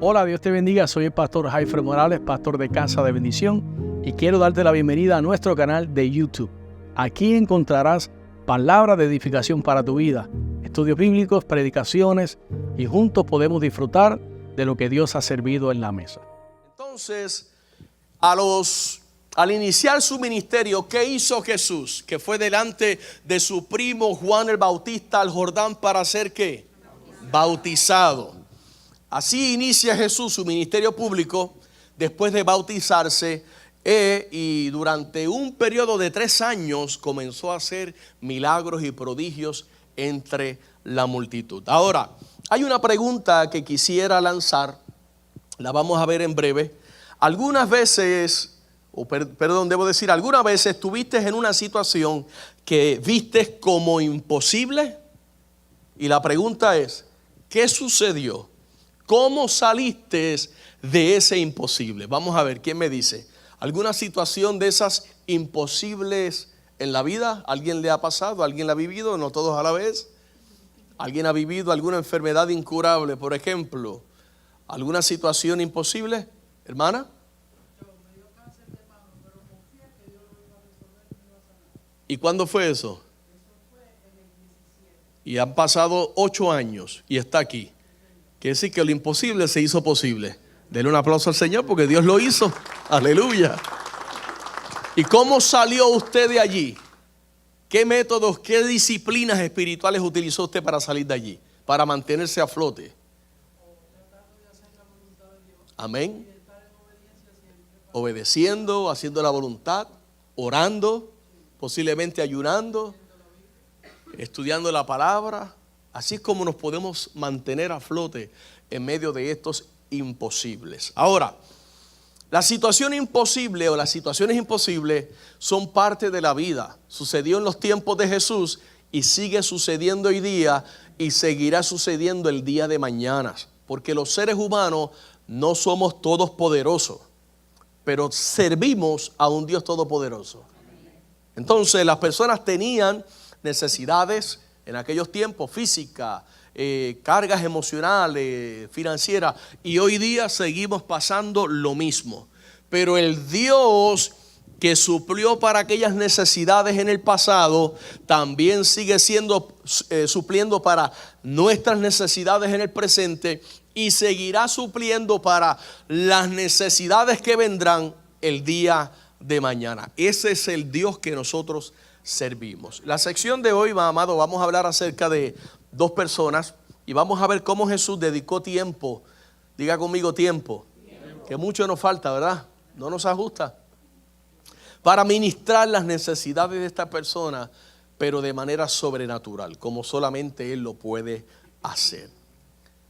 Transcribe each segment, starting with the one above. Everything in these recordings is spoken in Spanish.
Hola, Dios te bendiga. Soy el pastor Jaifer Morales, pastor de Casa de Bendición, y quiero darte la bienvenida a nuestro canal de YouTube. Aquí encontrarás palabras de edificación para tu vida, estudios bíblicos, predicaciones, y juntos podemos disfrutar de lo que Dios ha servido en la mesa. Entonces, al iniciar su ministerio, ¿qué hizo Jesús? Que fue delante de su primo Juan el Bautista al Jordán para ser ¿qué? Bautizado. Así inicia Jesús su ministerio público después de bautizarse, y durante un periodo de 3 años comenzó a hacer milagros y prodigios entre la multitud. Ahora, hay una pregunta que quisiera lanzar, la vamos a ver en breve. Algunas veces, algunas veces estuviste en una situación que viste como imposible, y la pregunta es, ¿qué sucedió? ¿Cómo saliste de ese imposible? Vamos a ver, ¿quién me dice? ¿Alguna situación de esas imposibles en la vida? ¿Alguien le ha pasado? ¿Alguien la ha vivido? No todos a la vez. ¿Alguien ha vivido alguna enfermedad incurable, por ejemplo? ¿Alguna situación imposible, hermana? ¿Y cuándo fue eso? Y han pasado 8 años y está aquí. Quiere decir que lo imposible se hizo posible. Denle un aplauso al Señor porque Dios lo hizo. Aleluya. ¿Y cómo salió usted de allí? ¿Qué métodos, qué disciplinas espirituales utilizó usted para salir de allí? Para mantenerse a flote. Amén. Obedeciendo, haciendo la voluntad, orando, posiblemente ayunando, estudiando la palabra. Así es como nos podemos mantener a flote en medio de estos imposibles. Ahora, la situación imposible o las situaciones imposibles son parte de la vida. Sucedió en los tiempos de Jesús y sigue sucediendo hoy día y seguirá sucediendo el día de mañana. Porque los seres humanos no somos todos poderosos, pero servimos a un Dios todopoderoso. Entonces las personas tenían necesidades en aquellos tiempos, física, cargas emocionales, financieras, y hoy día seguimos pasando lo mismo. Pero el Dios que suplió para aquellas necesidades en el pasado, también sigue siendo supliendo para nuestras necesidades en el presente, y seguirá supliendo para las necesidades que vendrán el día de mañana. Ese es el Dios que nosotros servimos. La sección de hoy, amado, vamos a hablar acerca de 2 personas y vamos a ver cómo Jesús dedicó tiempo. Diga conmigo tiempo. Que mucho nos falta, ¿verdad? No nos ajusta. Para ministrar las necesidades de esta persona, pero de manera sobrenatural, como solamente Él lo puede hacer.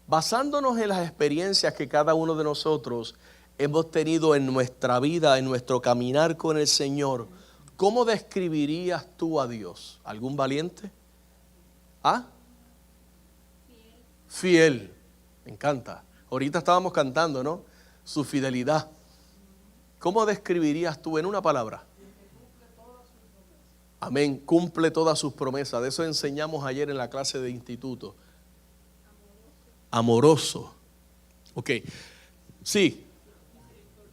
Basándonos en las experiencias que cada uno de nosotros hemos tenido en nuestra vida, en nuestro caminar con el Señor, ¿cómo describirías tú a Dios? ¿Algún valiente? ¿Ah? Fiel. Me encanta. Ahorita estábamos cantando, ¿no? Su fidelidad. ¿Cómo describirías tú en una palabra? Amén. Cumple todas sus promesas. De eso enseñamos ayer en la clase de instituto. Amoroso. Ok. Sí.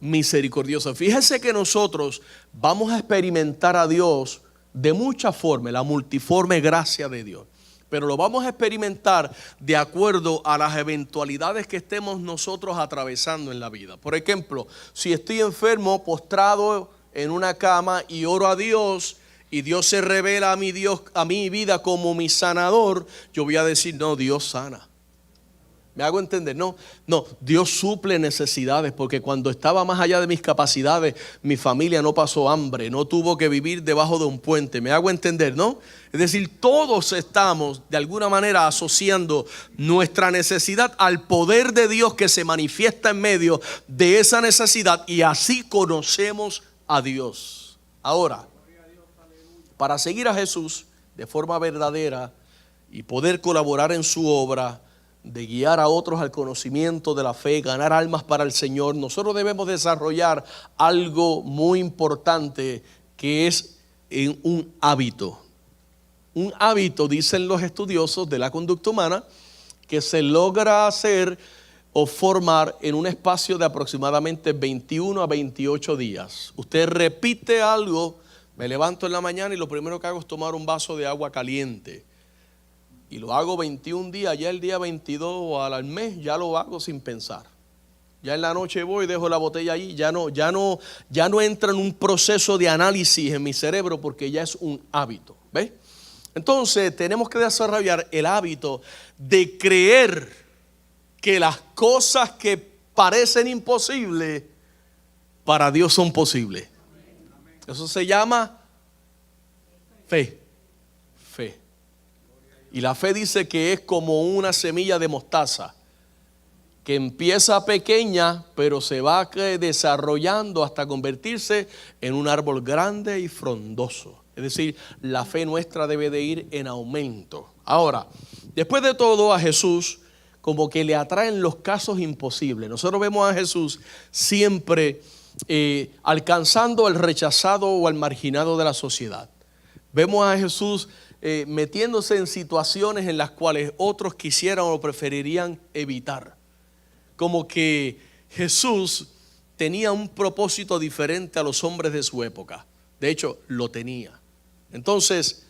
Misericordioso. Fíjese que nosotros vamos a experimentar a Dios de muchas formas, la multiforme gracia de Dios, pero lo vamos a experimentar de acuerdo a las eventualidades que estemos nosotros atravesando en la vida. Por ejemplo, si estoy enfermo, postrado en una cama y oro a Dios y Dios se revela a mi vida como mi sanador, yo voy a decir, no, Dios sana. ¿Me hago entender? No, Dios suple necesidades, porque cuando estaba más allá de mis capacidades, mi familia no pasó hambre, no tuvo que vivir debajo de un puente. ¿Me hago entender? ¿No? Es decir, todos estamos de alguna manera asociando nuestra necesidad al poder de Dios que se manifiesta en medio de esa necesidad, y así conocemos a Dios. Ahora, para seguir a Jesús de forma verdadera y poder colaborar en su obra, de guiar a otros al conocimiento de la fe, ganar almas para el Señor, nosotros debemos desarrollar algo muy importante, que es un hábito. Un hábito, dicen los estudiosos de la conducta humana, que se logra hacer o formar en un espacio de aproximadamente 21 a 28 días. Usted repite algo, me levanto en la mañana y lo primero que hago es tomar un vaso de agua caliente. Y lo hago 21 días, ya el día 22 o al mes ya lo hago sin pensar. Ya en la noche voy, dejo la botella ahí, ya no entra en un proceso de análisis en mi cerebro porque ya es un hábito. ¿Ves? Entonces tenemos que desarrollar el hábito de creer que las cosas que parecen imposibles para Dios son posibles. Eso se llama fe. Fe. Y la fe dice que es como una semilla de mostaza, que empieza pequeña, pero se va desarrollando hasta convertirse en un árbol grande y frondoso. Es decir, la fe nuestra debe de ir en aumento. Ahora, después de todo, a Jesús como que le atraen los casos imposibles. Nosotros vemos a Jesús siempre alcanzando al rechazado o al marginado de la sociedad. Vemos a Jesús metiéndose en situaciones en las cuales otros quisieran o preferirían evitar. Como que Jesús tenía un propósito diferente a los hombres de su época. De hecho, lo tenía. Entonces,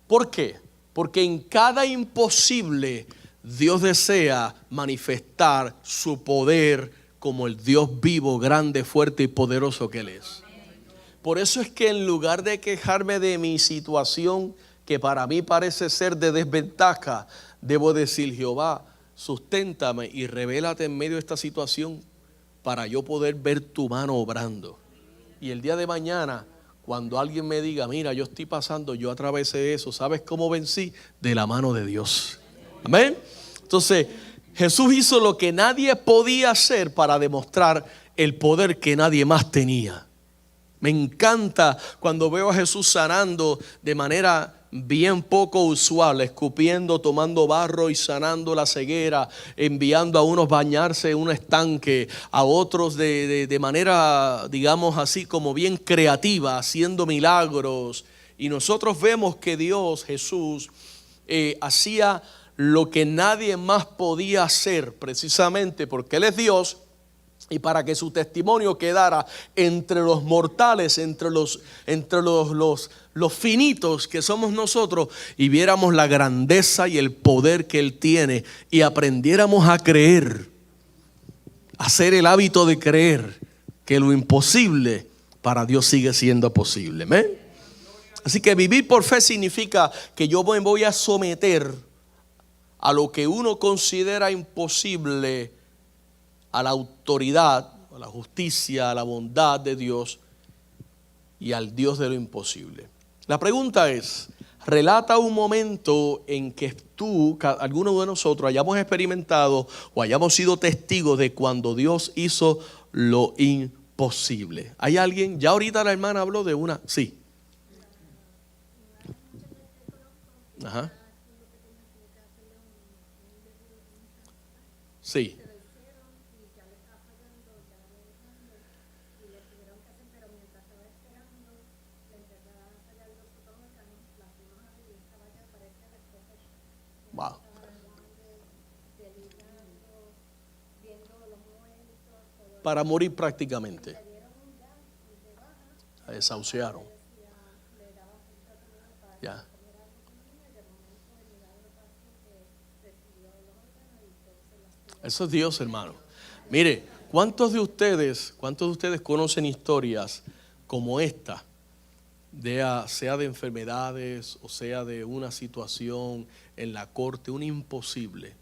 ¿por qué? Porque en cada imposible Dios desea manifestar su poder como el Dios vivo, grande, fuerte y poderoso que Él es. Por eso es que en lugar de quejarme de mi situación, que para mí parece ser de desventaja, debo decir: Jehová, susténtame y revélate en medio de esta situación para yo poder ver tu mano obrando. Y el día de mañana, cuando alguien me diga: mira, yo estoy pasando, yo atravesé eso, ¿sabes cómo vencí? De la mano de Dios. Amén. Entonces, Jesús hizo lo que nadie podía hacer para demostrar el poder que nadie más tenía. Me encanta cuando veo a Jesús sanando de manera bien poco usual, escupiendo, tomando barro y sanando la ceguera, enviando a unos bañarse en un estanque, a otros de manera, digamos así, como bien creativa, haciendo milagros. Y nosotros vemos que Dios, Jesús, hacía lo que nadie más podía hacer, precisamente porque Él es Dios. Y para que su testimonio quedara entre los mortales, entre los finitos que somos nosotros, y viéramos la grandeza y el poder que Él tiene, y aprendiéramos a creer, a hacer el hábito de creer que lo imposible para Dios sigue siendo posible. ¿Amén? Así que vivir por fe significa que yo me voy a someter a lo que uno considera imposible, a la autoridad, a la justicia, a la bondad de Dios y al Dios de lo imposible. La pregunta es: relata un momento en que tú, alguno de nosotros, hayamos experimentado o hayamos sido testigos de cuando Dios hizo lo imposible. ¿Hay alguien? Ya ahorita la hermana habló de una. Sí. Ajá. Sí. Wow. Para morir prácticamente. La desahuciaron. Ya. Eso es Dios, hermano. Mire, ¿cuántos de ustedes conocen historias como esta? Sea de enfermedades o sea de una situación en la corte, un imposible.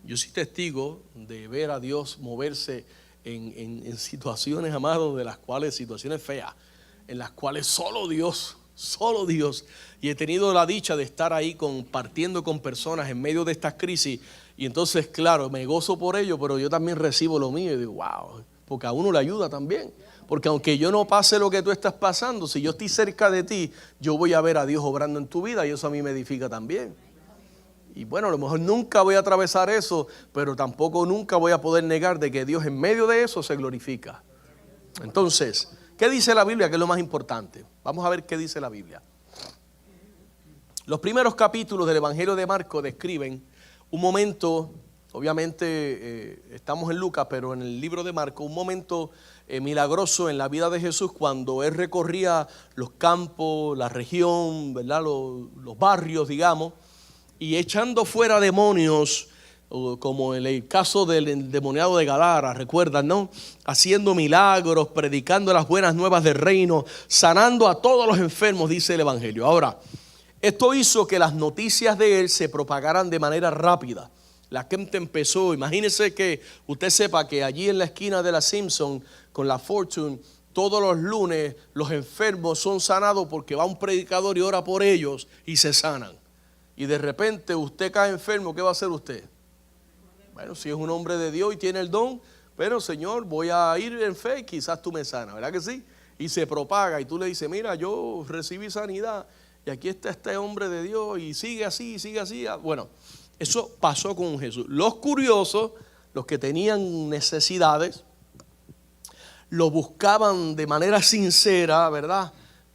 Yo soy testigo de ver a Dios moverse en situaciones, amados, de las cuales, situaciones feas, en las cuales solo Dios, y he tenido la dicha de estar ahí compartiendo con personas en medio de estas crisis. Y entonces, claro, me gozo por ello, pero yo también recibo lo mío y digo: wow, porque a uno le ayuda también. Porque aunque yo no pase lo que tú estás pasando, si yo estoy cerca de ti, yo voy a ver a Dios obrando en tu vida, y eso a mí me edifica también. Y bueno, a lo mejor nunca voy a atravesar eso, pero tampoco nunca voy a poder negar de que Dios en medio de eso se glorifica. Entonces, ¿qué dice la Biblia? Que es lo más importante. Vamos a ver qué dice la Biblia. Los primeros capítulos del Evangelio de Marcos describen un momento Obviamente estamos en Lucas, pero en el libro de Marcos, un momento milagroso en la vida de Jesús cuando Él recorría los campos, la región, ¿verdad? Los barrios, digamos, y echando fuera demonios, como en el caso del endemoniado de Gadara, recuerdan, ¿no? Haciendo milagros, predicando las buenas nuevas del reino, sanando a todos los enfermos, dice el Evangelio. Ahora, esto hizo que las noticias de Él se propagaran de manera rápida. La gente empezó, imagínense que usted sepa que allí en la esquina de la Simpson con la Fortune, todos los lunes los enfermos son sanados porque va un predicador y ora por ellos y se sanan. Y de repente usted cae enfermo, ¿qué va a hacer usted? Bueno, si es un hombre de Dios y tiene el don, pero Señor, voy a ir en fe y quizás tú me sanas, ¿verdad que sí? Y se propaga y tú le dices, mira, yo recibí sanidad y aquí está este hombre de Dios y sigue así, sigue así. Bueno, eso pasó con Jesús. Los curiosos, los que tenían necesidades, lo buscaban de manera sincera, ¿verdad?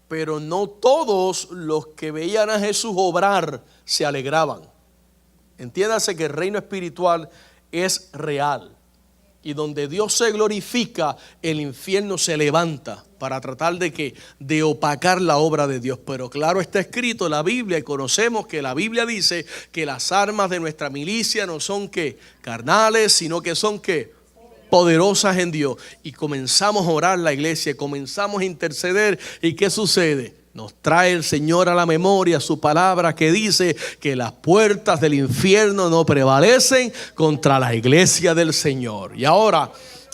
Pero no todos los que veían a Jesús obrar se alegraban. Entiéndase que el reino espiritual es real. Y donde Dios se glorifica, el infierno se levanta para tratar de opacar la obra de Dios. Pero claro, está escrito en la Biblia y conocemos que la Biblia dice que las armas de nuestra milicia no son ¿qué? Carnales, sino que son ¿qué? Poderosas en Dios. Y comenzamos a orar la iglesia, comenzamos a interceder. ¿Y qué sucede? Nos trae el Señor a la memoria su palabra que dice que las puertas del infierno no prevalecen contra la iglesia del Señor. Y ahora,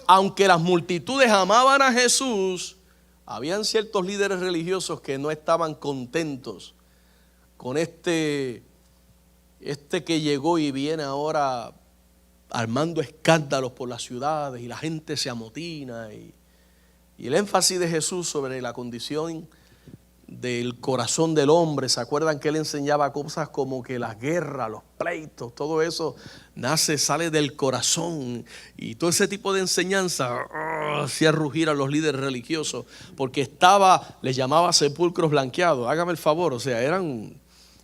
aunque las multitudes amaban a Jesús, habían ciertos líderes religiosos que no estaban contentos con este que llegó y viene ahora armando escándalos por las ciudades y la gente se amotina. Y el énfasis de Jesús sobre la condición del corazón del hombre. ¿Se acuerdan que Él enseñaba cosas como que las guerras, los pleitos, todo eso sale del corazón? Y todo ese tipo de enseñanza hacía rugir a los líderes religiosos porque les llamaba sepulcros blanqueados. Hágame el favor,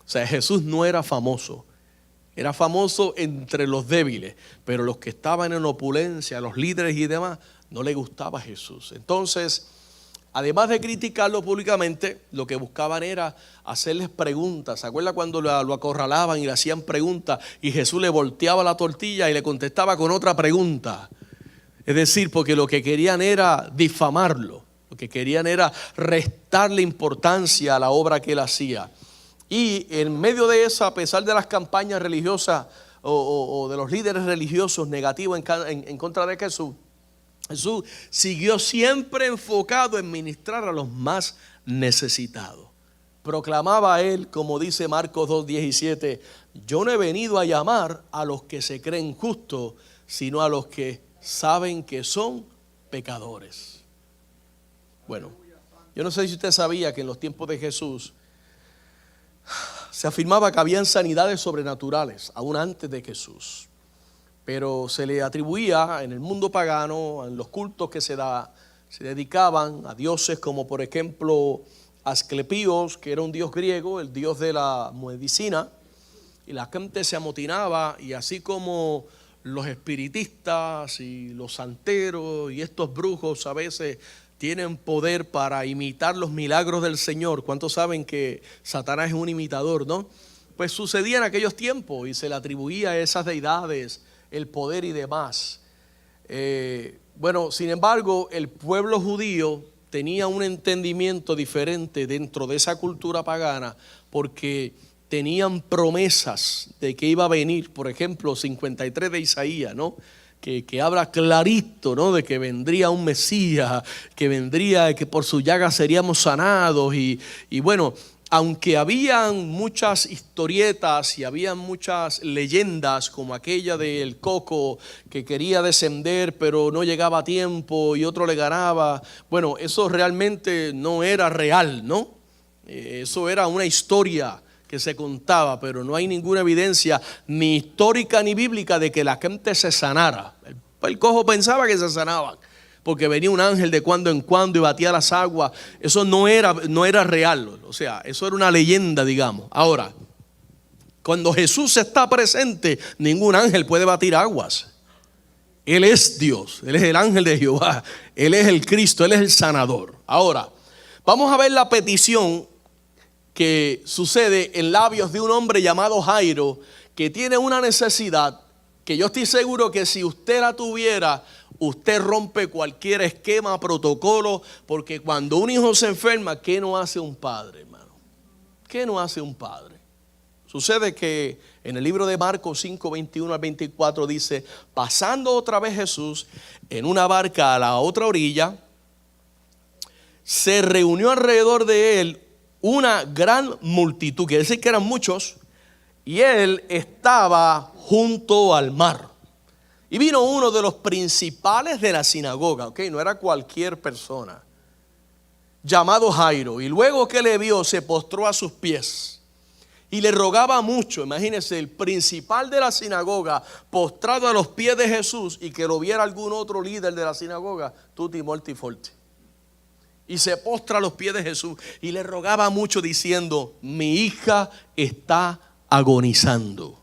Jesús no era famoso. Era famoso entre los débiles, pero los que estaban en opulencia, los líderes y demás, no les gustaba Jesús. Entonces, además de criticarlo públicamente, lo que buscaban era hacerles preguntas. ¿Se acuerda cuando lo acorralaban y le hacían preguntas y Jesús le volteaba la tortilla y le contestaba con otra pregunta? Es decir, porque lo que querían era difamarlo, lo que querían era restarle importancia a la obra que él hacía. Y en medio de eso, a pesar de las campañas religiosas o de los líderes religiosos negativos en contra de Jesús, Jesús siguió siempre enfocado en ministrar a los más necesitados. Proclamaba él, como dice Marcos 2:17, yo no he venido a llamar a los que se creen justos, sino a los que saben que son pecadores. Bueno, yo no sé si usted sabía que en los tiempos de Jesús se afirmaba que habían sanidades sobrenaturales, aún antes de Jesús. Pero se le atribuía en el mundo pagano, en los cultos que se dedicaban a dioses como por ejemplo Asclepíos, que era un dios griego, el dios de la medicina, y la gente se amotinaba, y así como los espiritistas y los santeros y estos brujos a veces tienen poder para imitar los milagros del Señor. ¿Cuántos saben que Satanás es un imitador, no? Pues sucedía en aquellos tiempos y se le atribuía a esas deidades el poder y demás. Bueno, sin embargo, el pueblo judío tenía un entendimiento diferente dentro de esa cultura pagana porque tenían promesas de que iba a venir, por ejemplo, 53 de Isaías, ¿no? Que habla clarito, ¿no? De que vendría un Mesías, que por su llaga seríamos sanados. Y bueno, aunque habían muchas historietas y habían muchas leyendas, como aquella del coco que quería descender pero no llegaba a tiempo y otro le ganaba, bueno, eso realmente no era real, ¿no? Eso era una historia que se contaba, pero no hay ninguna evidencia ni histórica ni bíblica de que la gente se sanara. El cojo pensaba que se sanaban porque venía un ángel de cuando en cuando y batía las aguas. Eso no era real, o sea, eso era una leyenda, digamos. Ahora, Cuando Jesús está presente, ningún ángel puede batir aguas. Él es Dios, Él es el ángel de Jehová, Él es el Cristo, Él es el sanador. Ahora, vamos a ver la petición que sucede en labios de un hombre llamado Jairo, que tiene una necesidad que yo estoy seguro que si usted la tuviera, usted rompe cualquier esquema, protocolo, porque cuando un hijo se enferma, ¿qué no hace un padre, hermano? ¿Qué no hace un padre? Sucede que en el libro de Marcos 5, 21 al 24 dice: pasando otra vez Jesús en una barca a la otra orilla, se reunió alrededor de él una gran multitud, quiere decir que eran muchos, y él estaba junto al mar. Y vino uno de los principales de la sinagoga, no era cualquier persona, llamado Jairo, y luego que le vio se postró a sus pies y le rogaba mucho. Imagínense, el principal de la sinagoga postrado a los pies de Jesús, y que lo viera algún otro líder de la sinagoga, tutti morti forti. Y se postra a los pies de Jesús y le rogaba mucho diciendo: mi hija está agonizando.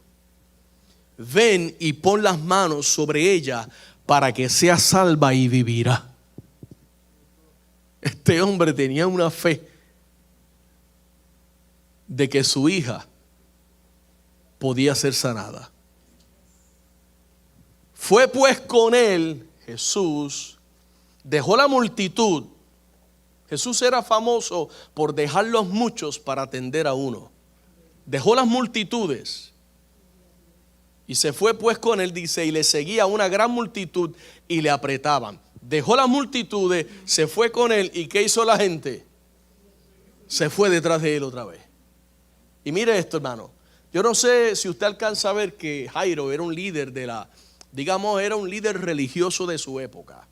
Ven y pon las manos sobre ella para que sea salva y vivirá. Este hombre tenía una fe de que su hija podía ser sanada. Fue pues con él Jesús, dejó la multitud. Jesús era famoso por dejar los muchos para atender a uno. Dejó las multitudes y se fue pues con él, dice, y le seguía una gran multitud y le apretaban. Dejó las multitudes, se fue con él, y ¿qué hizo la gente? Se fue detrás de él otra vez. Y mire esto, hermano, yo no sé si usted alcanza a ver que Jairo era un líder era un líder religioso de su época.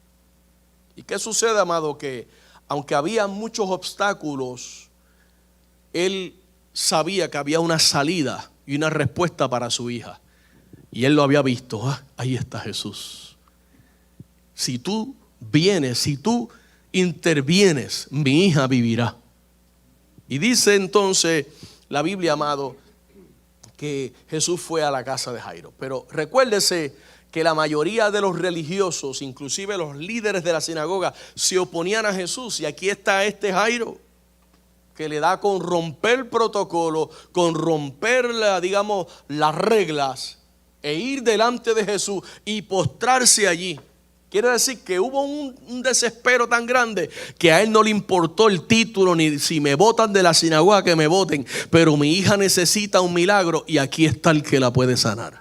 ¿Y qué sucede, amado? Que aunque había muchos obstáculos, él sabía que había una salida y una respuesta para su hija. Y él lo había visto. Ahí está Jesús. Si tú vienes, si tú intervienes, mi hija vivirá. Y dice entonces la Biblia, amado, que Jesús fue a la casa de Jairo. Pero recuérdese que la mayoría de los religiosos, inclusive los líderes de la sinagoga, se oponían a Jesús. Y aquí está este Jairo, que le da con romper protocolo, con romper las reglas, e ir delante de Jesús y postrarse allí. Quiere decir que hubo un desespero tan grande que a él no le importó el título, ni si me botan de la sinagoga, que me voten, pero mi hija necesita un milagro y aquí está el que la puede sanar.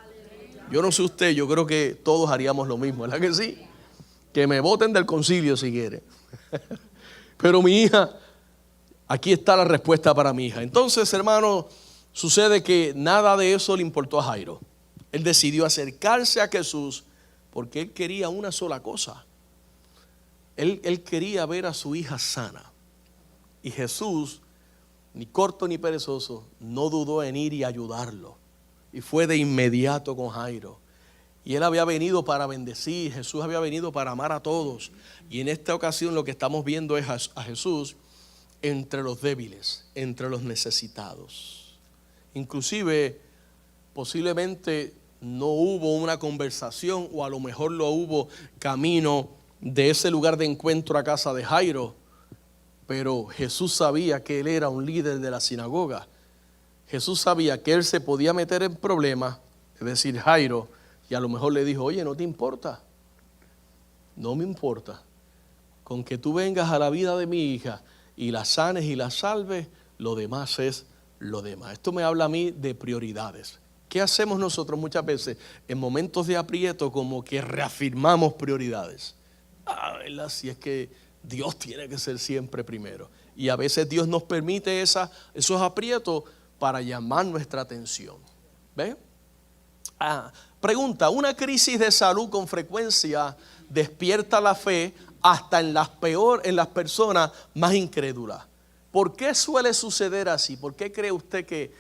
Yo no sé usted, yo creo que todos haríamos lo mismo, ¿verdad que sí? Que me voten del concilio si quiere. Pero mi hija, aquí está la respuesta para mi hija. Entonces, hermano, sucede que nada de eso le importó a Jairo. Él decidió acercarse a Jesús porque él quería una sola cosa. Él quería ver a su hija sana. Y Jesús, ni corto ni perezoso, no dudó en ir y ayudarlo. Y fue de inmediato con Jairo. Y él había venido para bendecir, Jesús había venido para amar a todos. Y en esta ocasión lo que estamos viendo es a Jesús entre los débiles, entre los necesitados. Inclusive, posiblemente no hubo una conversación, o a lo mejor lo hubo camino de ese lugar de encuentro a casa de Jairo, pero Jesús sabía que él era un líder de la sinagoga. Jesús sabía que él se podía meter en problemas, es decir, Jairo, y a lo mejor le dijo: oye, ¿no te importa? No me importa. Con que tú vengas a la vida de mi hija y la sanes y la salves, lo demás es lo demás. Esto me habla a mí de prioridades. ¿Qué hacemos nosotros muchas veces en momentos de aprieto? Como que reafirmamos prioridades. ¿Verdad? Si es que Dios tiene que ser siempre primero. Y a veces Dios nos permite esos aprietos para llamar nuestra atención. ¿Ve? Pregunta: ¿una crisis de salud con frecuencia despierta la fe hasta en las personas más incrédulas? ¿Por qué suele suceder así? ¿Por qué cree usted que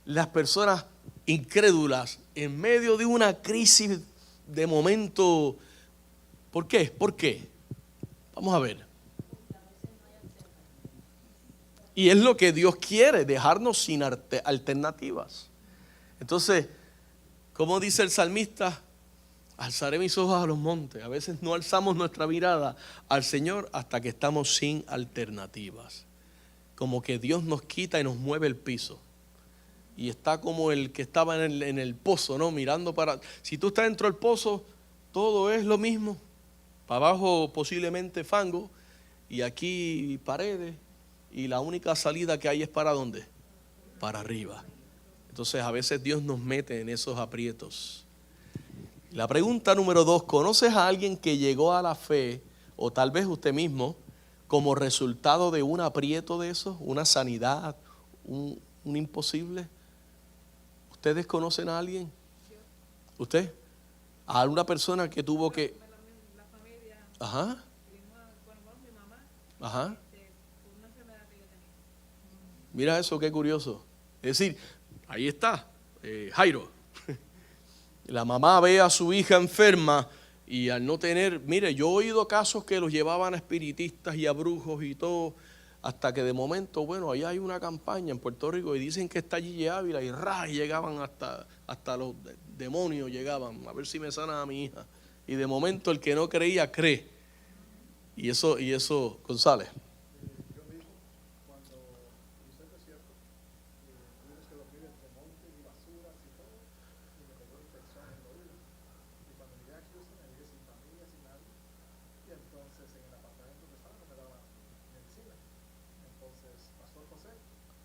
las personas incrédulas, en medio de una crisis de momento, ¿por qué? ¿Por qué? Vamos a ver. Y es lo que Dios quiere, dejarnos sin alternativas. Entonces, como dice el salmista, alzaré mis ojos a los montes. A veces no alzamos nuestra mirada al Señor hasta que estamos sin alternativas. Como que Dios nos quita y nos mueve el piso. Y está como el que estaba en el pozo, ¿no? Mirando para... Si tú estás dentro del pozo, todo es lo mismo. Para abajo posiblemente fango y aquí paredes. Y la única salida que hay es ¿para dónde? Para arriba. Entonces a veces Dios nos mete en esos aprietos. La pregunta número 2, ¿conoces a alguien que llegó a la fe, o tal vez usted mismo, como resultado de un aprieto de eso, una sanidad, un imposible? ¿Ustedes conocen a alguien? ¿Usted? ¿A alguna persona que tuvo que...? La familia. Ajá. Mi mamá. Ajá. Por una enfermedad que yo tenía. Mira eso, qué curioso. Es decir, ahí está, Jairo. La mamá ve a su hija enferma y al no tener, mire, yo he oído casos que los llevaban a espiritistas y a brujos y todo, hasta que de momento, bueno, allá hay una campaña en Puerto Rico y dicen que está Gigi Ávila y llegaban hasta los demonios llegaban, a ver si me sanan a mi hija. Y de momento el que no creía, cree. Y eso, González.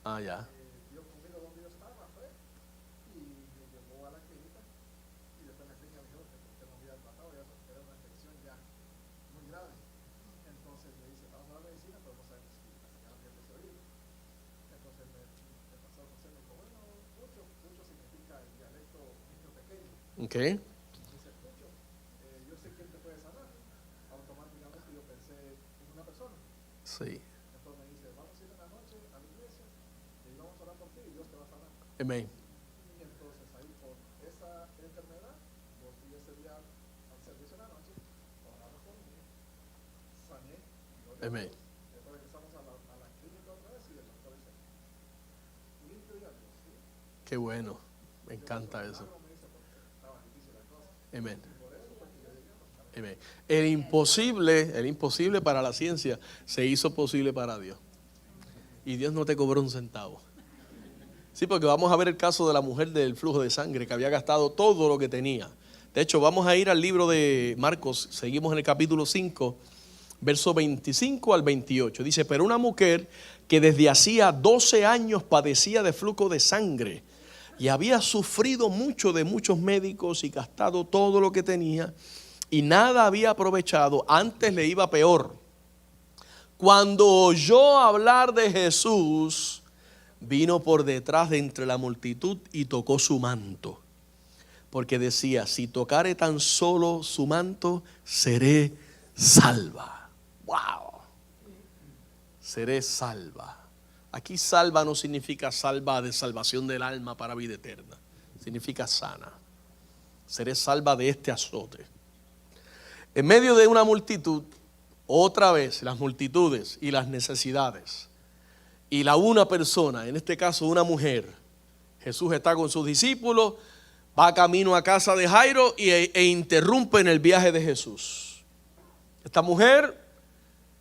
Ah, ya. Dio comida donde yo estaba, fue, y me llevó a la clínica, y después la clínica me dijo que usted no había tratado, ya era una infección ya muy grave. Entonces me dice, vamos a la medicina, pero no sabemos si la señora pierde ese oído. Entonces me pasó José, me dijo, bueno, mucho significa el dialecto niño pequeño. Okay. Dice, mucho, yo sé quién te puede sanar. Automáticamente yo pensé en una persona. Sí. Entonces me dice, vamos a ir en la noche a la iglesia. Vamos a orar por ti y Dios te va a sanar. Amén. Y entonces ahí por esa enfermedad, yo fui ese día al servicio de la noche, oramos por mí, sané, Amén. después regresamos a la clínica otra vez y el doctor dice, limpio y adiós, ¿sí? Qué bueno. Me encanta eso. Me dice porque estaba difícil la cosa. Amén. Y por eso porque yo llegué a los caras. Amén. El imposible para la ciencia se hizo posible para Dios. Y Dios no te cobró un centavo. Sí, porque vamos a ver el caso de la mujer del flujo de sangre que había gastado todo lo que tenía. De hecho, vamos a ir al libro de Marcos, seguimos en el capítulo 5, verso 25 al 28. Dice, pero una mujer que desde hacía 12 años padecía de flujo de sangre y había sufrido mucho de muchos médicos y gastado todo lo que tenía y nada había aprovechado, antes le iba peor. Cuando oyó hablar de Jesús, vino por detrás de entre la multitud y tocó su manto. Porque decía, si tocare tan solo su manto, seré salva. ¡Wow! Seré salva. Aquí salva no significa salva de salvación del alma para vida eterna. Significa sana. Seré salva de este azote. En medio de una multitud, otra vez las multitudes y las necesidades. Y una persona, en este caso una mujer, Jesús está con sus discípulos, va camino a casa de Jairo e interrumpe en el viaje de Jesús. Esta mujer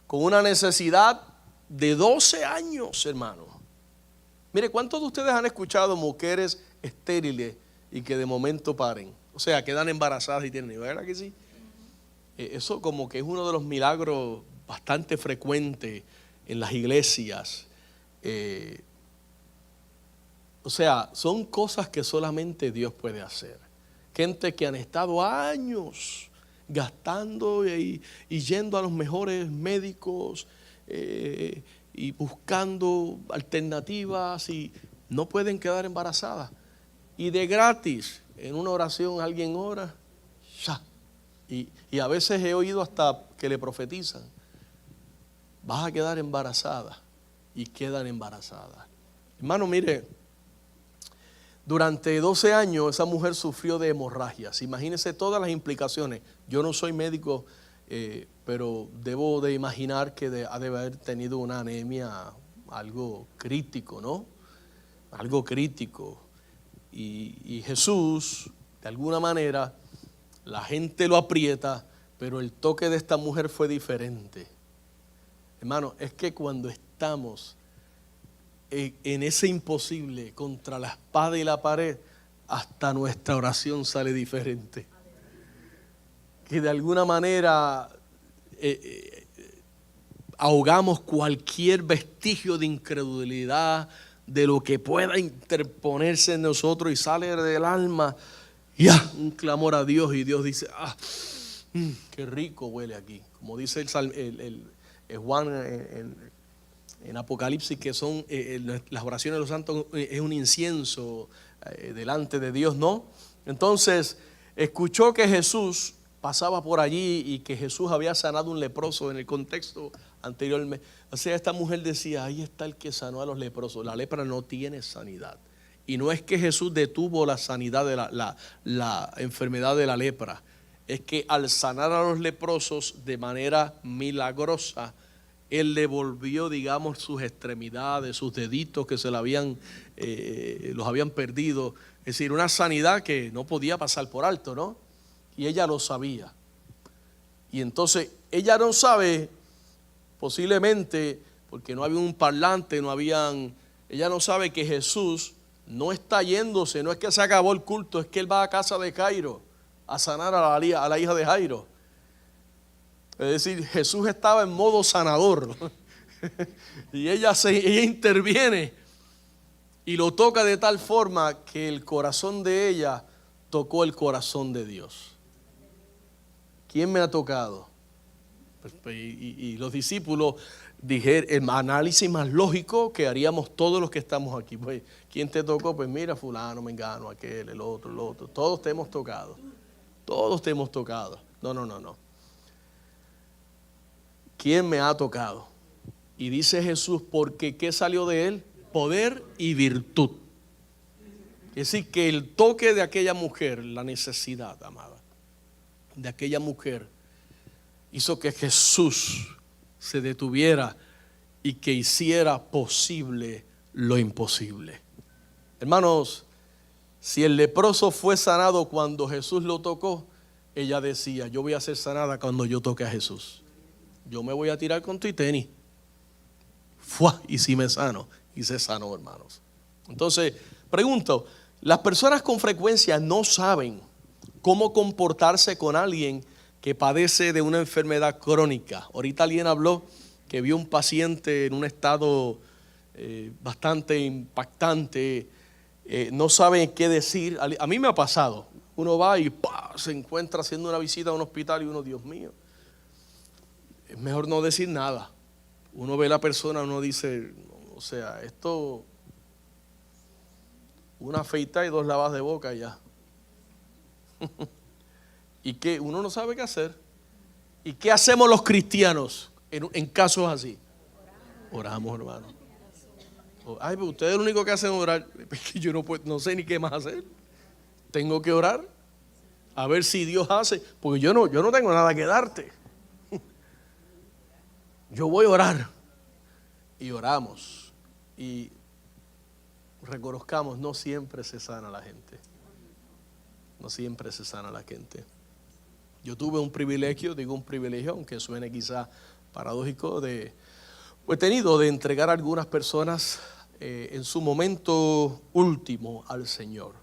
con una necesidad de 12 años, hermano. Mire, ¿cuántos de ustedes han escuchado mujeres estériles y que de momento paren? O sea, quedan embarazadas y tienen, ¿verdad que sí? Eso como que es uno de los milagros bastante frecuentes en las iglesias. O sea, son cosas que solamente Dios puede hacer. Gente que han estado años gastando y yendo a los mejores médicos y buscando alternativas y no pueden quedar embarazadas. Y de gratis, en una oración alguien ora, ya. Y a veces he oído hasta que le profetizan, vas a quedar embarazada. Y quedan embarazadas. Hermano, mire, durante 12 años esa mujer sufrió de hemorragias. Imagínense todas las implicaciones. Yo no soy médico, pero debo de imaginar que ha de haber tenido una anemia, algo crítico, ¿no? Algo crítico. y Jesús, de alguna manera, la gente lo aprieta, pero el toque de esta mujer fue diferente. Hermano, es que cuando estamos en ese imposible, contra la espada y la pared, hasta nuestra oración sale diferente. Que de alguna manera ahogamos cualquier vestigio de incredulidad, de lo que pueda interponerse en nosotros, y sale del alma ya un clamor a Dios, y Dios dice, qué rico huele aquí. Como dice el Juan en Apocalipsis, que son las oraciones de los santos, es un incienso delante de Dios, ¿no? Entonces escuchó que Jesús pasaba por allí y que Jesús había sanado un leproso en el contexto anteriormente. O sea, esta mujer decía, ahí está el que sanó a los leprosos. La lepra no tiene sanidad. Y no es que Jesús detuvo la sanidad de la enfermedad de la lepra. Es que al sanar a los leprosos de manera milagrosa, Él le volvió, digamos, sus extremidades, sus deditos que se los habían perdido. Es decir, una sanidad que no podía pasar por alto, ¿no? Y ella lo sabía. Y entonces ella no sabe, posiblemente, porque no había un parlante, ella no sabe que Jesús no está yéndose, no es que se acabó el culto, es que Él va a casa de Jairo a sanar a la hija de Jairo. Es decir, Jesús estaba en modo sanador. Y ella interviene y lo toca de tal forma que el corazón de ella tocó el corazón de Dios. ¿Quién me ha tocado? Y los discípulos dijeron, el análisis más lógico que haríamos todos los que estamos aquí. Pues, ¿quién te tocó? Pues mira, fulano, mengano, aquel, el otro. Todos te hemos tocado. Todos te hemos tocado. No. ¿Quién me ha tocado? Y dice Jesús, porque ¿qué salió de él? Poder y virtud. Es decir, que el toque de aquella mujer, la necesidad, amada, de aquella mujer, hizo que Jesús se detuviera y que hiciera posible lo imposible. Hermanos, si el leproso fue sanado cuando Jesús lo tocó, ella decía, yo voy a ser sanada cuando yo toque a Jesús. Yo me voy a tirar con tu tenis. ¡Fua! Y si me sano. Y se sanó, hermanos. Entonces, pregunto, las personas con frecuencia no saben cómo comportarse con alguien que padece de una enfermedad crónica. Ahorita alguien habló que vio un paciente en un estado bastante impactante. No saben qué decir. A mí me ha pasado. Uno va y se encuentra haciendo una visita a un hospital y uno, Dios mío, es mejor no decir nada. Uno ve a la persona, uno dice, o sea, esto, una afeitada y 2 lavas de boca ya. Y que uno no sabe qué hacer. ¿Y qué hacemos los cristianos en casos así? Oramos, hermano. Ay, pero ustedes lo único que hacen es orar. Es que yo no sé ni qué más hacer. Tengo que orar a ver si Dios hace, porque yo no tengo nada que darte. Yo voy a orar. Y oramos. Y reconozcamos, no siempre se sana la gente. No siempre se sana la gente. Yo tuve un privilegio, digo un privilegio, aunque suene quizá paradójico, he tenido de entregar a algunas personas en su momento último al Señor.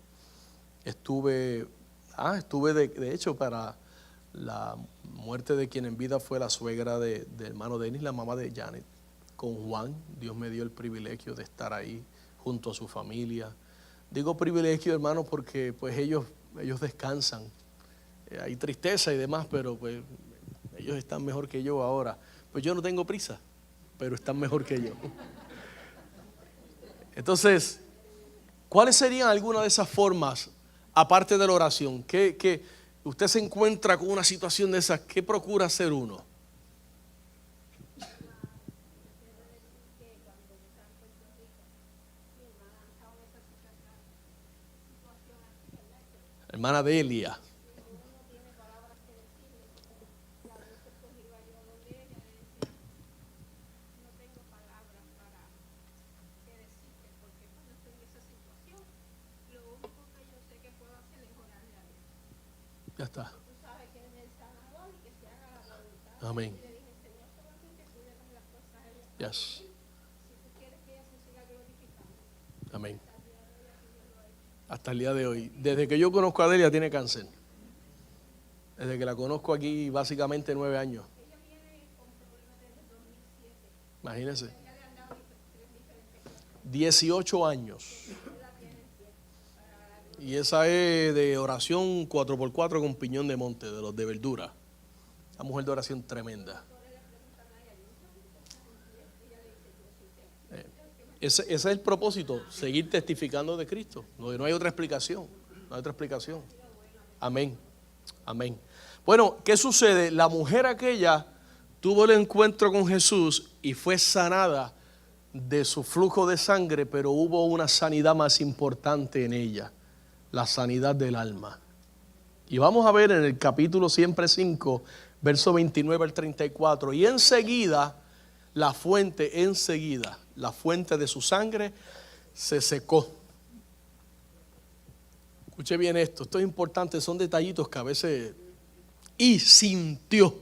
Estuve de hecho para la muerte de quien en vida fue la suegra de hermano Denis, la mamá de Janet, con Juan. Dios me dio el privilegio de estar ahí junto a su familia. Digo privilegio, hermano, porque pues ellos descansan. Hay tristeza y demás, pero pues ellos están mejor que yo ahora. Pues yo no tengo prisa, pero están mejor que yo. Entonces, ¿cuáles serían algunas de esas formas, aparte de la oración? Que usted se encuentra con una situación de esas, ¿qué procura hacer uno? Hermana Delia. Ya está. Amén. Yes. Amén. Hasta el día de hoy. Desde que yo conozco a Delia tiene cáncer. Desde que la conozco aquí básicamente 9 años. Imagínense. 18 años. Y esa es de oración 4x4 con piñón de monte, de los de verdura. Una mujer de oración tremenda. Ese es el propósito, seguir testificando de Cristo. No hay otra explicación. No hay otra explicación. Amén. Amén. Bueno, ¿qué sucede? La mujer aquella tuvo el encuentro con Jesús y fue sanada de su flujo de sangre, pero hubo una sanidad más importante en ella, la sanidad del alma. Y vamos a ver en el capítulo siempre 5, verso 29 al 34, y enseguida la fuente de su sangre se secó. Escuche bien esto es importante, son detallitos que a veces... Y sintió.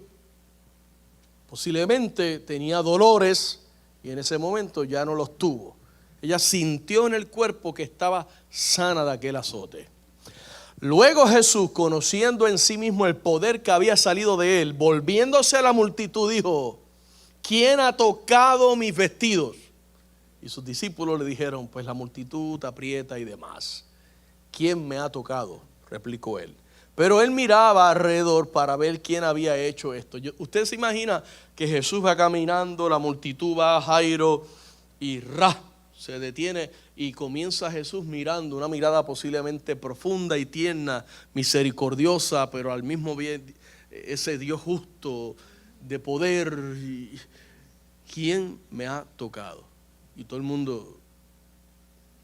Posiblemente tenía dolores y en ese momento ya no los tuvo. Ella sintió en el cuerpo que estaba sana de aquel azote. Luego Jesús, conociendo en sí mismo el poder que había salido de él, volviéndose a la multitud, dijo: ¿quién ha tocado mis vestidos? Y sus discípulos le dijeron: pues la multitud aprieta y demás. ¿Quién me ha tocado?, replicó él. Pero él miraba alrededor para ver quién había hecho esto. Usted se imagina que Jesús va caminando, la multitud va a Jairo y se detiene y comienza Jesús mirando, una mirada posiblemente profunda y tierna, misericordiosa, pero al mismo tiempo ese Dios justo de poder. ¿Quién me ha tocado? Y todo el mundo,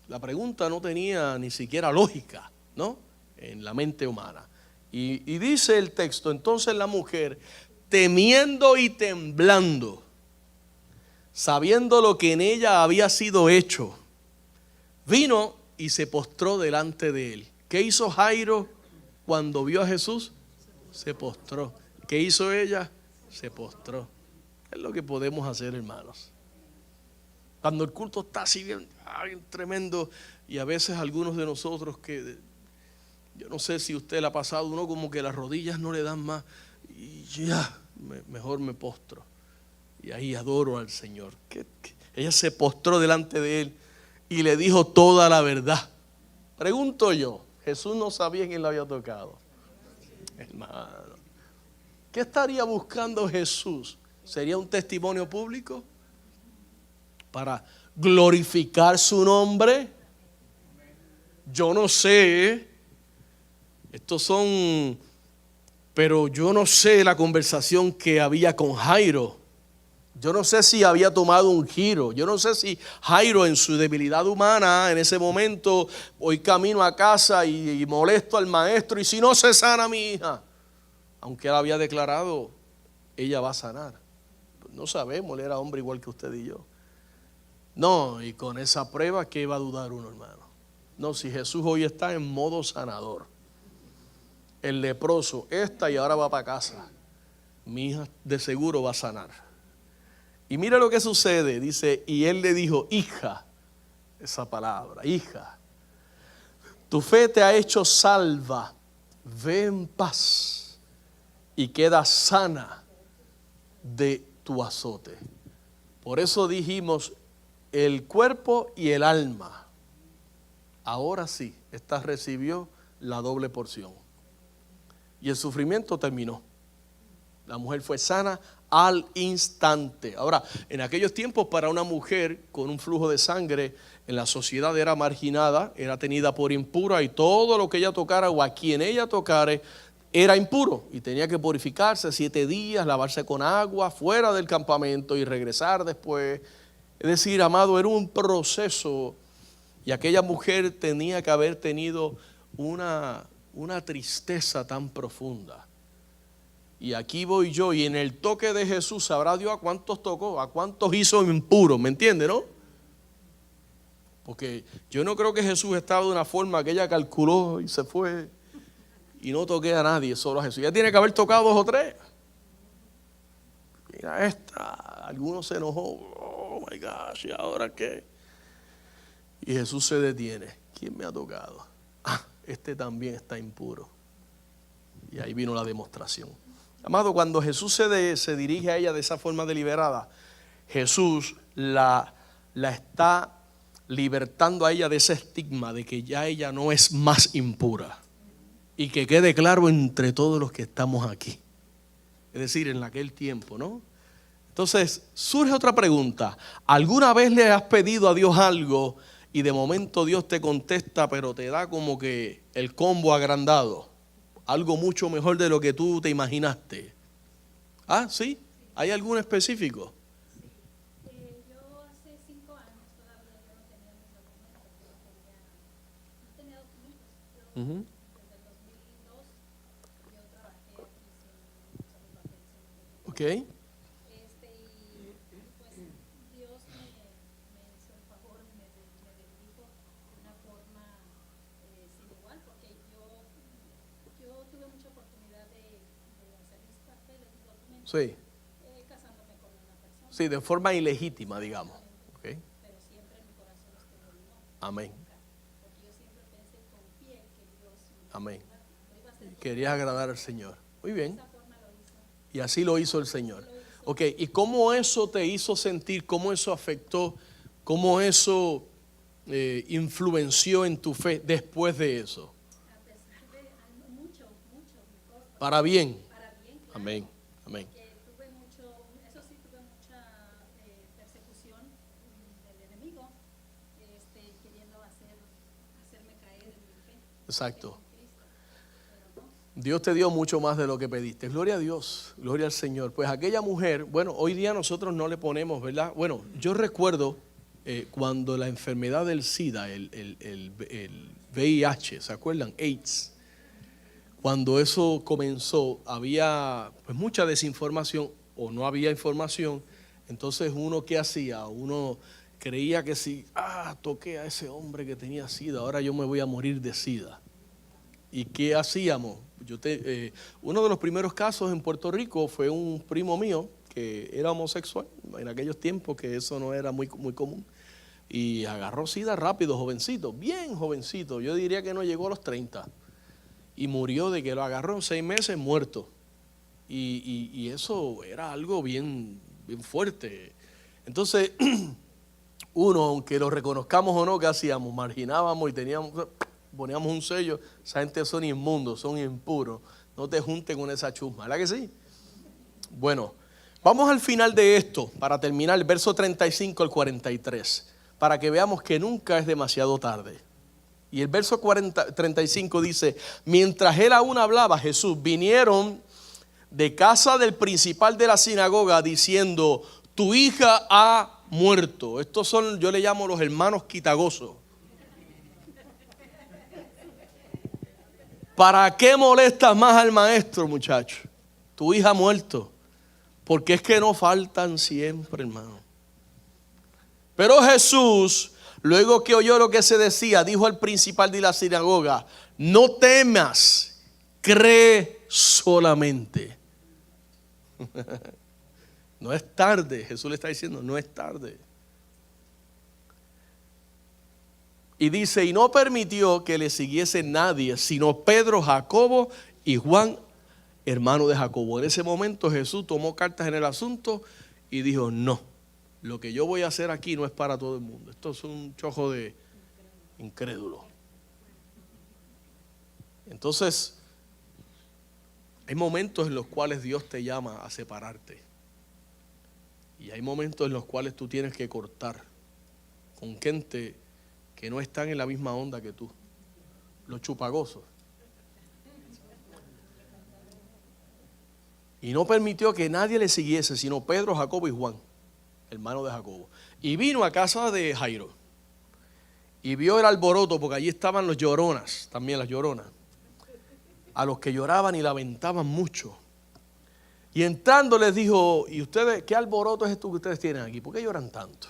la pregunta no tenía ni siquiera lógica, ¿no?, en la mente humana. Y dice el texto: entonces la mujer, temiendo y temblando, sabiendo lo que en ella había sido hecho, vino y se postró delante de él. ¿Qué hizo Jairo cuando vio a Jesús? Se postró. ¿Qué hizo ella? Se postró. Es lo que podemos hacer, hermanos. Cuando el culto está así bien tremendo, y a veces algunos de nosotros que, yo no sé si usted le ha pasado, uno como que las rodillas no le dan más, y ya, mejor me postro. Y ahí adoro al Señor. Ella se postró delante de él y le dijo toda la verdad. Pregunto yo, Jesús no sabía quién le había tocado. Hermano, ¿qué estaría buscando Jesús? ¿Sería un testimonio público para glorificar su nombre? Yo no sé. Pero yo no sé la conversación que había con Jairo. Yo no sé si había tomado un giro. Yo no sé si Jairo, en su debilidad humana, en ese momento, voy camino a casa y molesto al maestro, y si no se sana mi hija, aunque él había declarado, ella va a sanar. No sabemos, él era hombre igual que usted y yo. No, y con esa prueba, ¿qué va a dudar uno, hermano? No, si Jesús hoy está en modo sanador. El leproso y ahora va para casa. Mi hija de seguro va a sanar. Y mira lo que sucede. Dice, y él le dijo: hija, esa palabra, hija, tu fe te ha hecho salva. Ve en paz y queda sana de tu azote. Por eso dijimos el cuerpo y el alma. Ahora sí, esta recibió la doble porción. Y el sufrimiento terminó. La mujer fue sana al instante. Ahora, en aquellos tiempos, para una mujer con un flujo de sangre en la sociedad era marginada, era tenida por impura, y todo lo que ella tocara o a quien ella tocare era impuro y tenía que purificarse 7 días, lavarse con agua fuera del campamento y regresar después. Es decir, amado, era un proceso, y aquella mujer tenía que haber tenido una tristeza tan profunda. Y aquí voy yo, y en el toque de Jesús sabrá Dios a cuántos tocó, a cuántos hizo impuros, ¿me entiende, no? Porque yo no creo que Jesús estaba de una forma que ella calculó y se fue. y no toqué a nadie, solo a Jesús. Ya tiene que haber tocado 2 o 3. Mira esta, alguno se enojó, oh my gosh, ¿y ahora qué? Y Jesús se detiene. ¿Quién me ha tocado? Ah, este también está impuro. Y ahí vino la demostración. Amado, cuando Jesús se dirige a ella de esa forma deliberada, Jesús la está libertando a ella de ese estigma de que ya ella no es más impura. Y que quede claro entre todos los que estamos aquí. Es decir, en aquel tiempo, ¿no? Entonces, surge otra pregunta. ¿Alguna vez le has pedido a Dios algo y de momento Dios te contesta, pero te da como que el combo agrandado? Algo mucho mejor de lo que tú te imaginaste. ¿Ah, sí? ¿Hay algún específico? Yo hace 5 años todavía yo no tenía mis documentos, no tenía documentos. Yo, Ujú. desde el 2002 yo trabajé aquí sin papeles. Ok. Y pues Dios me hizo el favor, me bendijo de una forma sin igual, porque yo tuve mucha oportunidad de hacer mis papeles, mis documentos, Sí. casándome con una persona. Sí, de forma ilegítima, digamos. Ok. Pero siempre en mi corazón estuvo el no. Amén. Porque yo siempre pensé y confié que Dios Amén. lo iba a hacer. Querías agradar al Señor. Muy bien. De esa forma lo hizo. Y así lo hizo el Señor. Ok, ¿y cómo eso te hizo sentir? ¿Cómo eso afectó? ¿Cómo eso influenció en tu fe después de eso? A pesar de mucho me costó. Para bien. Para bien, claro. Amén. Amén. Que tuve mucho, eso sí, tuve mucha persecución del enemigo, queriendo hacerme caer en mi fe. Exacto. En Cristo. Pero no. Dios te dio mucho más de lo que pediste. Gloria a Dios, gloria al Señor. Pues aquella mujer, bueno, hoy día nosotros no le ponemos, ¿verdad? Bueno, yo recuerdo cuando la enfermedad del SIDA, el VIH, ¿se acuerdan? AIDS. Cuando eso comenzó, había pues mucha desinformación o no había información. Entonces uno, ¿qué hacía? Uno creía que si, toqué a ese hombre que tenía SIDA, ahora yo me voy a morir de SIDA. ¿Y qué hacíamos? Uno de los primeros casos en Puerto Rico fue un primo mío que era homosexual, en aquellos tiempos que eso no era muy común, y agarró SIDA rápido, jovencito, bien jovencito, yo diría que no llegó a los 30, y murió de que lo agarró en 6 meses muerto, y eso era algo bien fuerte. Entonces, uno, aunque lo reconozcamos o no, ¿qué hacíamos? Marginábamos y poníamos un sello, esa gente son inmundos, son impuros, no te junten con esa chusma, ¿verdad que sí? Bueno, vamos al final de esto, para terminar, el verso 35 al 43, para que veamos que nunca es demasiado tarde. Y el verso 35 dice, mientras él aún hablaba, Jesús, vinieron de casa del principal de la sinagoga diciendo, tu hija ha muerto. Estos son, yo le llamo los hermanos quitagosos. ¿Para qué molestas más al maestro, muchacho? Tu hija ha muerto. Porque es que no faltan siempre, hermano. Pero Jesús, luego que oyó lo que se decía, dijo al principal de la sinagoga, no temas, cree solamente. No es tarde, Jesús le está diciendo, no es tarde. Y dice, y no permitió que le siguiese nadie, sino Pedro, Jacobo y Juan, hermano de Jacobo. En ese momento Jesús tomó cartas en el asunto y dijo, no, lo que yo voy a hacer aquí no es para todo el mundo. Esto es un chojo de incrédulo. Entonces, hay momentos en los cuales Dios te llama a separarte. Y hay momentos en los cuales tú tienes que cortar con gente que no están en la misma onda que tú. Los chupagosos. Y no permitió que nadie le siguiese, sino Pedro, Jacobo y Juan, hermano de Jacobo. Y vino a casa de Jairo. Y vio el alboroto, porque allí estaban los lloronas, también las lloronas. A los que lloraban y lamentaban mucho. Y entrando les dijo, ¿y ustedes qué alboroto es esto que ustedes tienen aquí? ¿Por qué lloran tanto?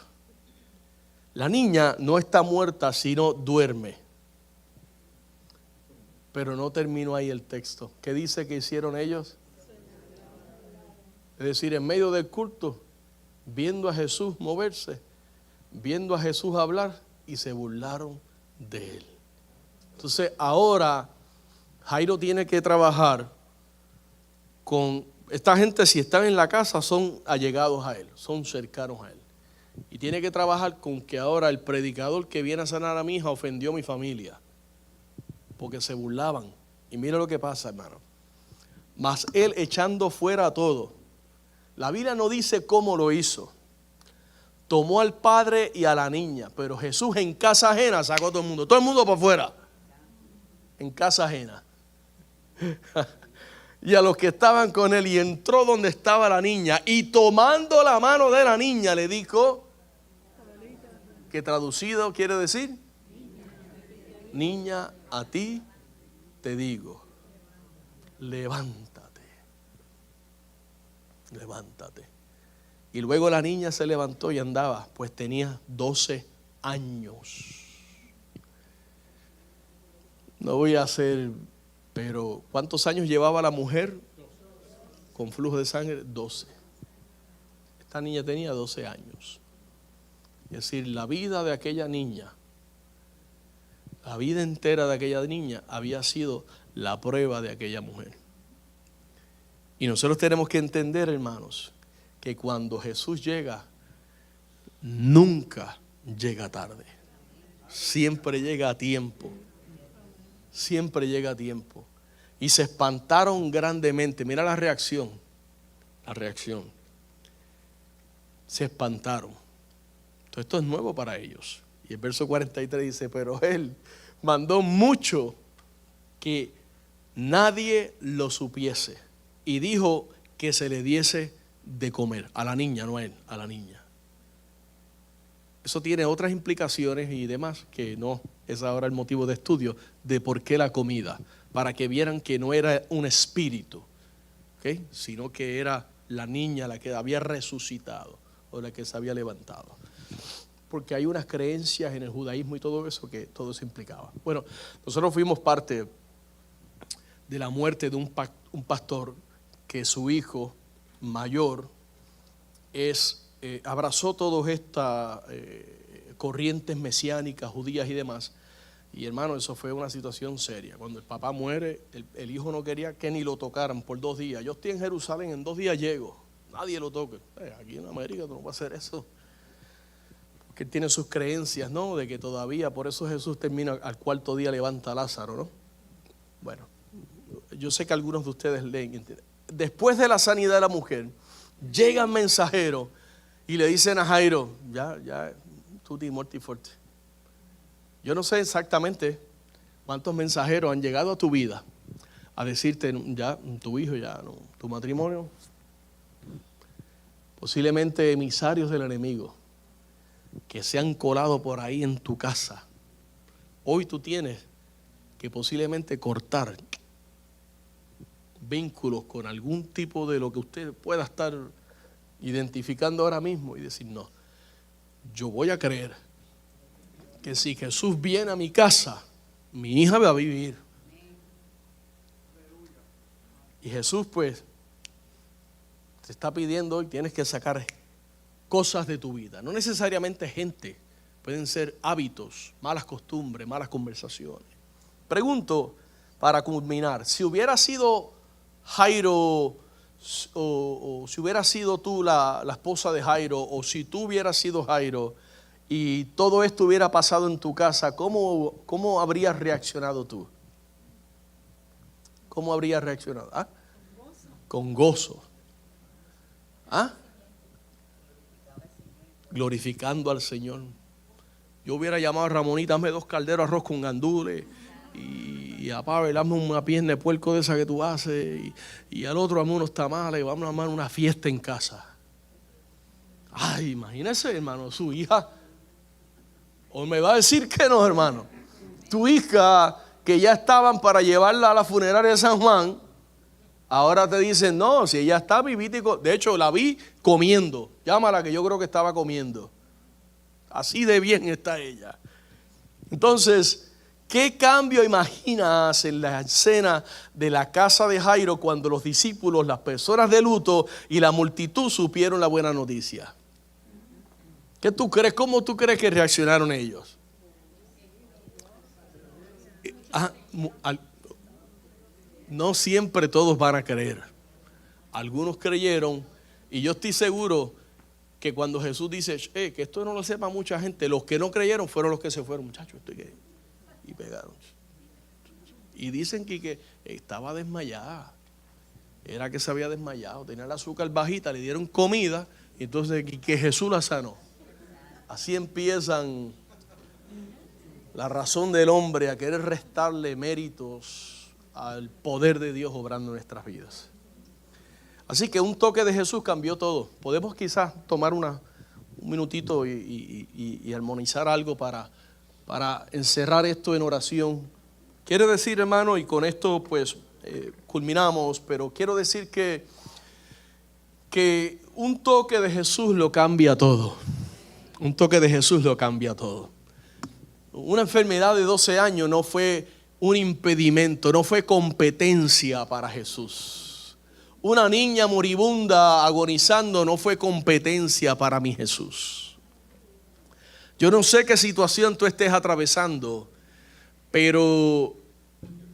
La niña no está muerta, sino duerme. Pero no terminó ahí el texto. ¿Qué dice que hicieron ellos? Es decir, en medio del culto, viendo a Jesús moverse, viendo a Jesús hablar, y se burlaron de él. Entonces ahora Jairo tiene que trabajar con esta gente. Si están en la casa, son allegados a él, son cercanos a él. Y tiene que trabajar con que ahora el predicador que viene a sanar a mi hija ofendió a mi familia, porque se burlaban. Y mira lo que pasa, hermano. Mas él, echando fuera a todo, la Biblia no dice cómo lo hizo. Tomó al padre y a la niña, pero Jesús en casa ajena sacó a todo el mundo para afuera, en casa ajena. Y a los que estaban con él, y entró donde estaba la niña, y tomando la mano de la niña le dijo, que traducido quiere decir, niña, a ti te digo, levántate, levántate. Y luego la niña se levantó y andaba, pues tenía 12 años. No voy a hacer, pero ¿cuántos años llevaba la mujer con flujo de sangre? 12. Esta niña tenía 12 años. Es decir, la vida de aquella niña, la vida entera de aquella niña había sido la prueba de aquella mujer. Y nosotros tenemos que entender, hermanos, que cuando Jesús llega, nunca llega tarde. Siempre llega a tiempo. Siempre llega a tiempo. Y se espantaron grandemente. Mira la reacción. La reacción. Se espantaron. Entonces esto es nuevo para ellos. Y el verso 43 dice, pero él mandó mucho que nadie lo supiese. Y dijo que se le diese de comer. A la niña, no a él, a la niña. Eso tiene otras implicaciones y demás, que no es ahora el motivo de estudio de por qué la comida. Para que vieran que no era un espíritu, ¿okay? Sino que era la niña la que había resucitado o la que se había levantado. Porque hay unas creencias en el judaísmo y todo eso que todo eso implicaba. Bueno, nosotros fuimos parte de la muerte de un pastor que su hijo mayor abrazó todas estas corrientes mesiánicas, judías y demás. Y hermano, eso fue una situación seria. Cuando el papá muere, el hijo no quería que ni lo tocaran por 2 días. Yo estoy en Jerusalén, en 2 días llego. Nadie lo toque. Aquí en América tú no vas a hacer eso. Porque él tiene sus creencias, ¿no? De que todavía, por eso Jesús termina al 4.º día, levanta a Lázaro, ¿no? Bueno, yo sé que algunos de ustedes leen. Después de la sanidad de la mujer, llegan mensajeros y le dicen a Jairo, ya, tutti morti forte. Yo no sé exactamente cuántos mensajeros han llegado a tu vida a decirte, ya, tu hijo, ya, no, tu matrimonio. Posiblemente emisarios del enemigo que se han colado por ahí en tu casa. Hoy tú tienes que posiblemente cortar vínculos con algún tipo de lo que usted pueda estar identificando ahora mismo y decir, no, yo voy a creer que si Jesús viene a mi casa, mi hija va a vivir. Y Jesús pues te está pidiendo hoy, tienes que sacar cosas de tu vida, no necesariamente gente, pueden ser hábitos, malas costumbres, malas conversaciones. Pregunto para culminar, si hubiera sido Jairo o si hubiera sido tú la esposa de Jairo, o si tú hubieras sido Jairo y todo esto hubiera pasado en tu casa, ¿cómo habrías reaccionado tú? ¿Cómo habrías reaccionado? ¿Ah? Con gozo. ¿Ah? Glorificando al Señor. Yo hubiera llamado a Ramonita, dame 2 calderos de arroz con gandules y a Pavel, dame una pierna de puerco de esa que tú haces y al otro dame unos tamales y vamos a armar una fiesta en casa. Ay, imagínese, hermano, su hija. O me va a decir que no, hermano. Tu hija, que ya estaban para llevarla a la funeraria de San Juan, ahora te dicen, no, si ella está vivita. De hecho, la vi comiendo. Llámala, que yo creo que estaba comiendo. Así de bien está ella. Entonces, ¿Qué cambio imaginas en la escena de la casa de Jairo cuando los discípulos, las personas de luto y la multitud supieron la buena noticia? ¿Qué tú crees? ¿Cómo tú crees que reaccionaron ellos? No siempre todos van a creer. Algunos creyeron, y yo estoy seguro que cuando Jesús dice que esto no lo sepa mucha gente, los que no creyeron fueron los que se fueron, muchachos, y pegaron. Y dicen que estaba desmayada. Era que se había desmayado, tenía el azúcar bajita, le dieron comida, y entonces que Jesús la sanó. Así empiezan la razón del hombre a querer restarle méritos al poder de Dios obrando en nuestras vidas. Así que un toque de Jesús cambió todo. Podemos quizás tomar un minutito y armonizar algo para encerrar esto en oración. Quiere decir, hermano, y con esto pues culminamos, pero quiero decir que un toque de Jesús lo cambia todo. Un toque de Jesús lo cambia todo. Una enfermedad de 12 años no fue un impedimento, no fue competencia para Jesús. Una niña moribunda agonizando no fue competencia para mi Jesús. Yo no sé qué situación tú estés atravesando, pero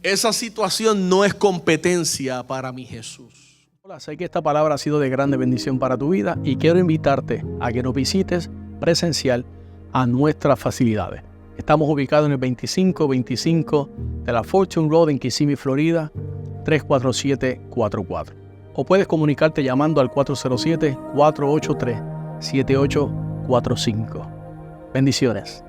esa situación no es competencia para mi Jesús. Hola, sé que esta palabra ha sido de grande bendición para tu vida y quiero invitarte a que nos visites presencial a nuestras facilidades. Estamos ubicados en el 2525 de la Fortune Road en Kissimmee, Florida, 34744. O puedes comunicarte llamando al 407-483-7845. Bendiciones.